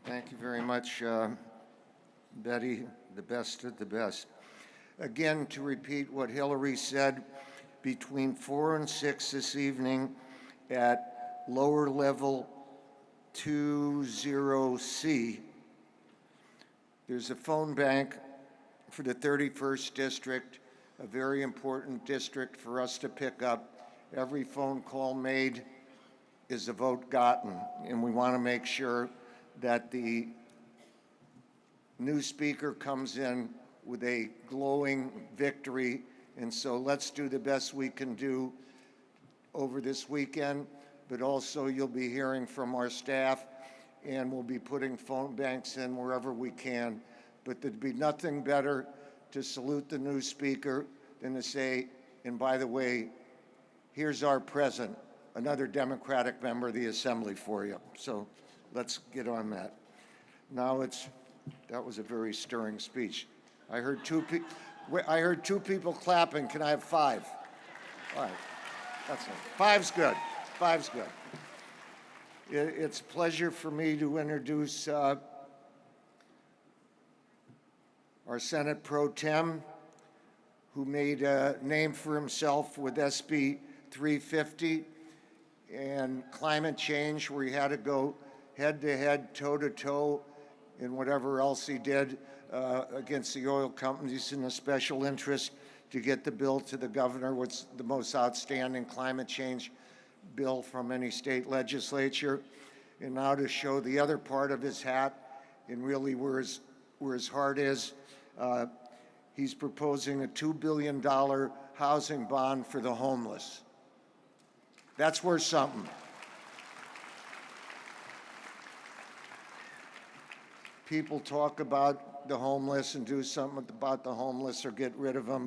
Thank you very much, Betty, the best of the best. Again, to repeat what Hillary said, between 4 and 6 this evening at lower level 20C, there's a phone bank for the 31st district, a very important district for us to pick up. Every phone call made is a vote gotten, and we want to make sure that the new speaker comes in with a glowing victory. And so let's do the best we can do over this weekend, but also you'll be hearing from our staff, and we'll be putting phone banks in wherever we can. But there'd be nothing better to salute the new speaker than to say, and by the way, here's our present, another Democratic member of the Assembly for you. So let's get on that. Now that was a very stirring speech. I heard two people clapping. Can I have 5? All right, that's it. 5's good. 5's good. It's a pleasure for me to introduce our Senate Pro Tem, who made a name for himself with SB 350 and climate change, where he had to go head-to-head, toe-to-toe, and whatever else he did against the oil companies in a special interest to get the bill to the governor. Was the most outstanding climate change bill from any state legislature. And now to show the other part of his hat and really where his heart is, he's proposing a $2 billion housing bond for the homeless. That's worth something. People talk about the homeless and do something about the homeless or get rid of them,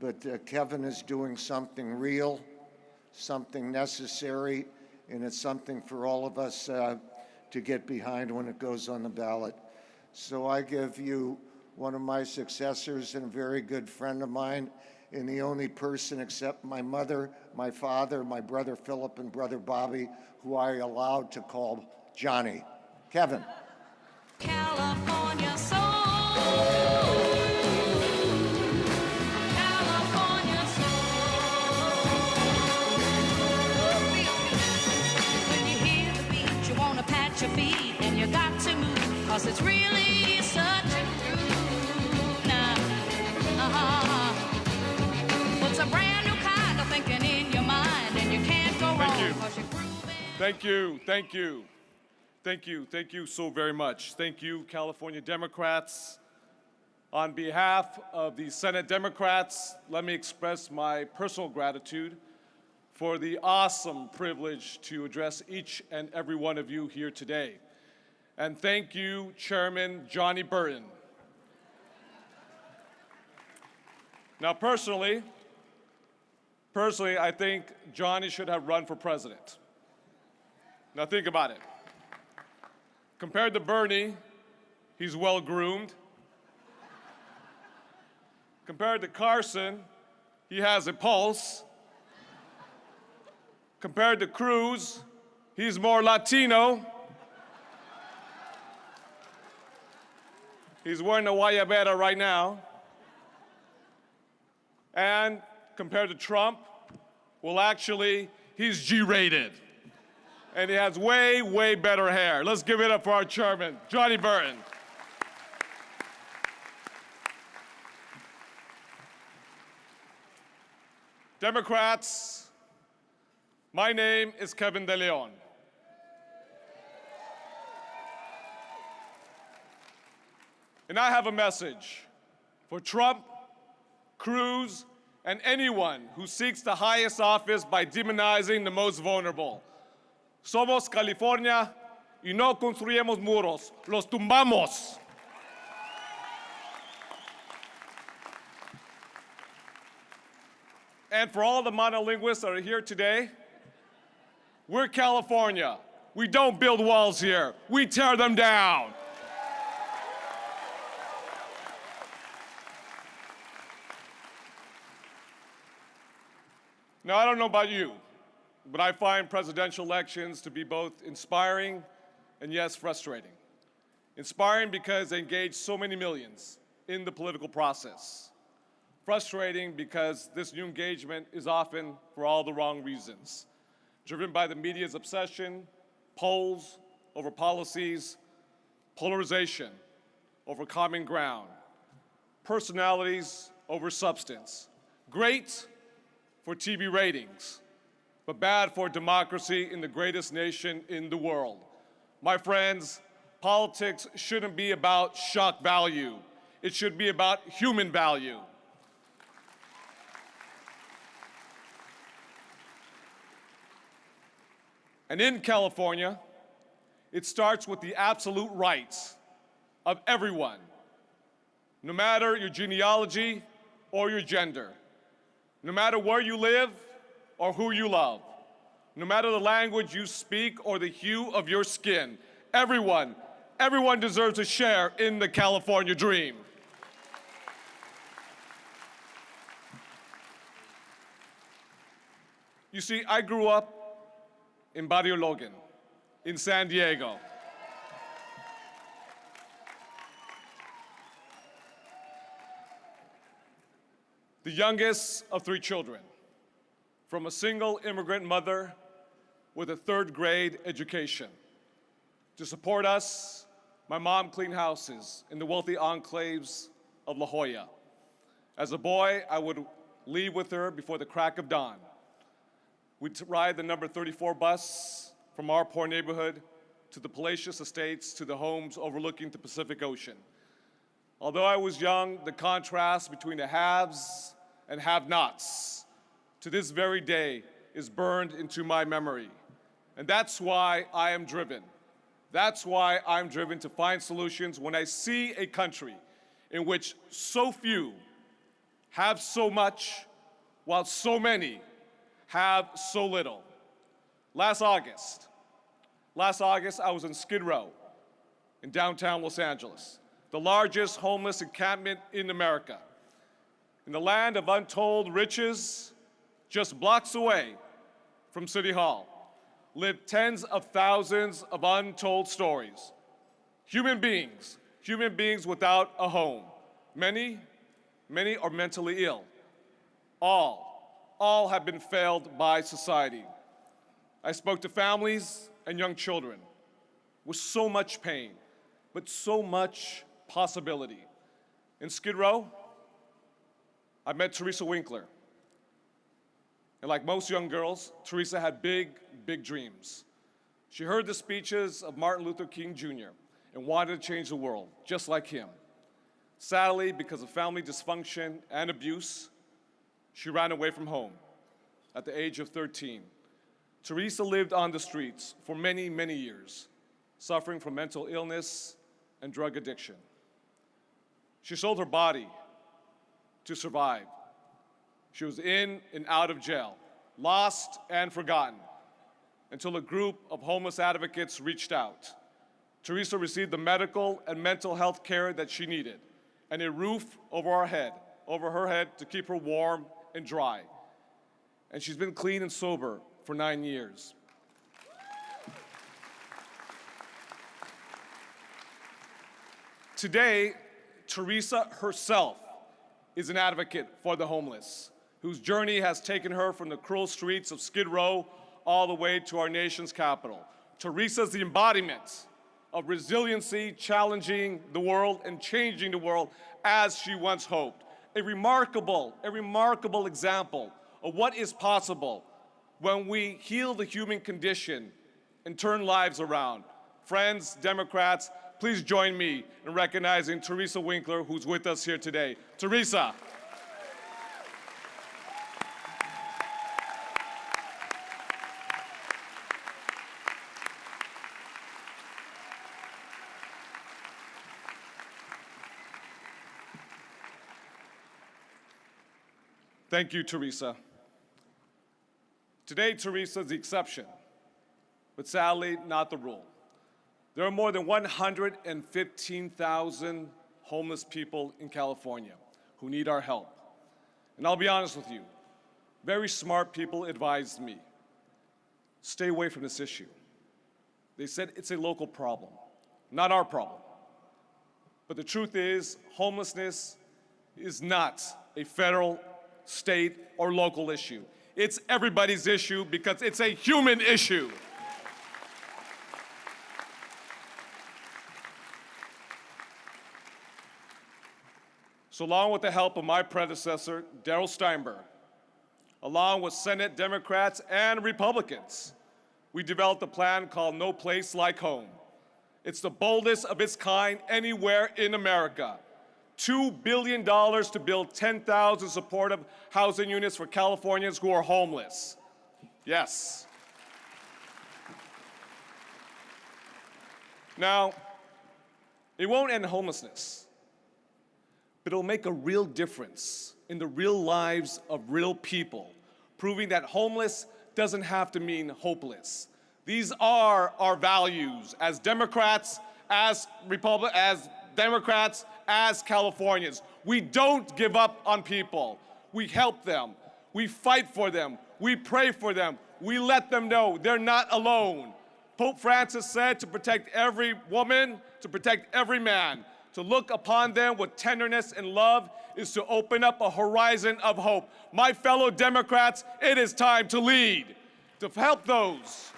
but Kevin is doing something real, something necessary, and it's something for all of us to get behind when it goes on the ballot. So I give you one of my successors and a very good friend of mine, and the only person except my mother, my father, my brother Philip, and brother Bobby, who I allowed to call Johnny. Kevin. California soul. California soul. When you hear the beat, you want to pat your feet, and you got to move, 'cause it's really such a groove now. Puts a brand new kind of thinking in your mind, and you can't go wrong 'cause you're grooving. Thank you, thank you. Thank you, thank you so very much. Thank you, California Democrats. On behalf of the Senate Democrats, let me express my personal gratitude for the awesome privilege to address each and every one of you here today. And thank you, Chairman Johnny Burton. Now, personally, I think Johnny should have run for president. Now, think about it. Compared to Bernie, he's well-groomed. Compared to Carson, he has a pulse. Compared to Cruz, he's more Latino. He's wearing a guayabera right now. And compared to Trump, well, actually, he's G-rated. And he has way, way better hair. Let's give it up for our chairman, Johnny Burton. Democrats, my name is Kevin De León. And I have a message for Trump, Cruz, and anyone who seeks the highest office by demonizing the most vulnerable. Somos California y no construyemos muros, los tumbamos. And for all the monolinguists that are here today, we're California. We don't build walls here. We tear them down. Now, I don't know about you, but I find presidential elections to be both inspiring and, yes, frustrating. Inspiring because they engage so many millions in the political process. Frustrating because this new engagement is often for all the wrong reasons. Driven by the media's obsession, polls over policies, polarization over common ground, personalities over substance. Great for TV ratings, but bad for democracy in the greatest nation in the world. My friends, politics shouldn't be about shock value. It should be about human value. And in California, it starts with the absolute rights of everyone, no matter your genealogy or your gender, no matter where you live or who you love, no matter the language you speak or the hue of your skin. Everyone deserves a share in the California dream. You see, I grew up in Barrio Logan, in San Diego. The youngest of 3 children, from a single immigrant mother with a 3rd grade education. To support us, my mom cleaned houses in the wealthy enclaves of La Jolla. As a boy, I would leave with her before the crack of dawn. We'd ride the number 34 bus from our poor neighborhood to the palatial estates to the homes overlooking the Pacific Ocean. Although I was young, the contrast between the haves and have-nots to this very day is burned into my memory. And that's why I am driven. That's why I'm driven to find solutions when I see a country in which so few have so much, while so many have so little. Last August, I was in Skid Row in downtown Los Angeles, the largest homeless encampment in America. In the land of untold riches, just blocks away from City Hall, live tens of thousands of untold stories. Human beings without a home. Many are mentally ill. All have been failed by society. I spoke to families and young children with so much pain, but so much possibility. In Skid Row, I met Teresa Winkler. And like most young girls, Teresa had big dreams. She heard the speeches of Martin Luther King Jr. and wanted to change the world, just like him. Sadly, because of family dysfunction and abuse, she ran away from home at the age of 13. Teresa lived on the streets for many years, suffering from mental illness and drug addiction. She sold her body to survive. She was in and out of jail, lost and forgotten, until a group of homeless advocates reached out. Teresa received the medical and mental health care that she needed, and a roof over her head to keep her warm and dry. And she's been clean and sober for 9 years. Today, Teresa herself is an advocate for the homeless, whose journey has taken her from the cruel streets of Skid Row all the way to our nation's capital. Teresa's the embodiment of resiliency, challenging the world and changing the world as she once hoped. A remarkable example of what is possible when we heal the human condition and turn lives around. Friends, Democrats, please join me in recognizing Teresa Winkler, who's with us here today. Teresa. Thank you, Teresa. Today, Teresa is the exception, but sadly not the rule. There are more than 115,000 homeless people in California who need our help. And I'll be honest with you, very smart people advised me, stay away from this issue. They said it's a local problem, not our problem. But the truth is, homelessness is not a federal, state, or local issue. It's everybody's issue because it's a human issue. So along with the help of my predecessor, Darrell Steinberg, along with Senate Democrats and Republicans, we developed a plan called No Place Like Home. It's the boldest of its kind anywhere in America. $2 billion to build 10,000 supportive housing units for Californians who are homeless. Yes. Now, it won't end homelessness, but it'll make a real difference in the real lives of real people, proving that homeless doesn't have to mean hopeless. These are our values as Democrats, as Democrats, as Californians. We don't give up on people. We help them. We fight for them. We pray for them. We let them know they're not alone. Pope Francis said to protect every woman, to protect every man, to look upon them with tenderness and love is to open up a horizon of hope. My fellow Democrats, it is time to lead, to help those.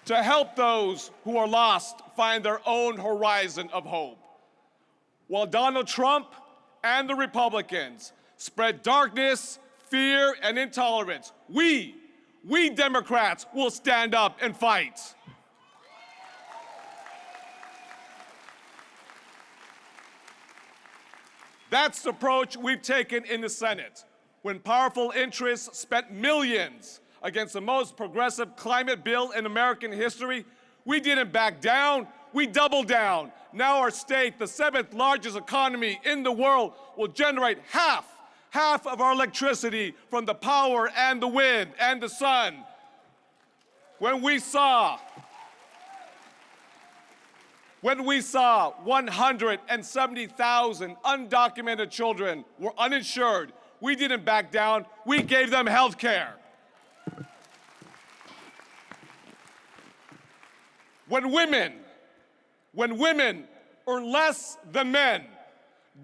To help those who are lost find their own horizon of hope. While Donald Trump and the Republicans spread darkness, fear, and intolerance, we Democrats will stand up and fight. That's the approach we've taken in the Senate. When powerful interests spent millions against the most progressive climate bill in American history, we didn't back down, we doubled down. Now our state, the 7th largest economy in the world, will generate half of our electricity from the power and the wind and the sun. When we saw 170,000 undocumented children were uninsured, we didn't back down, we gave them health care. When women earn less than men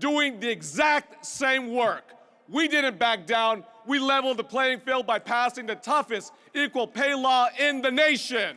doing the exact same work, we didn't back down, we leveled the playing field by passing the toughest equal pay law in the nation.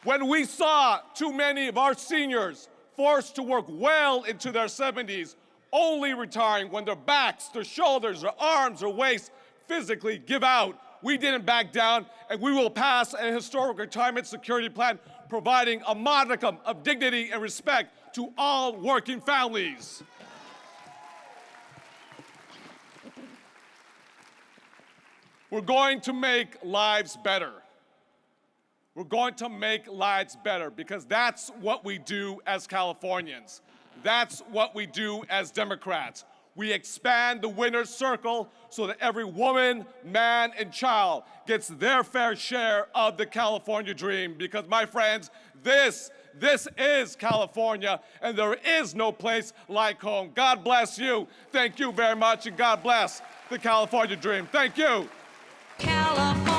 When we saw too many of our seniors forced to work well into their 70s, only retiring when their backs, their shoulders, their arms, their waists physically give out, we didn't back down, and we will pass a historic retirement security plan providing a modicum of dignity and respect to all working families. We're going to make lives better. We're going to make lives better because that's what we do as Californians. That's what we do as Democrats. We expand the winner's circle so that every woman, man, and child gets their fair share of the California dream. Because, my friends, this is California, and there is no place like home. God bless you. Thank you very much, and God bless the California dream. Thank you. California.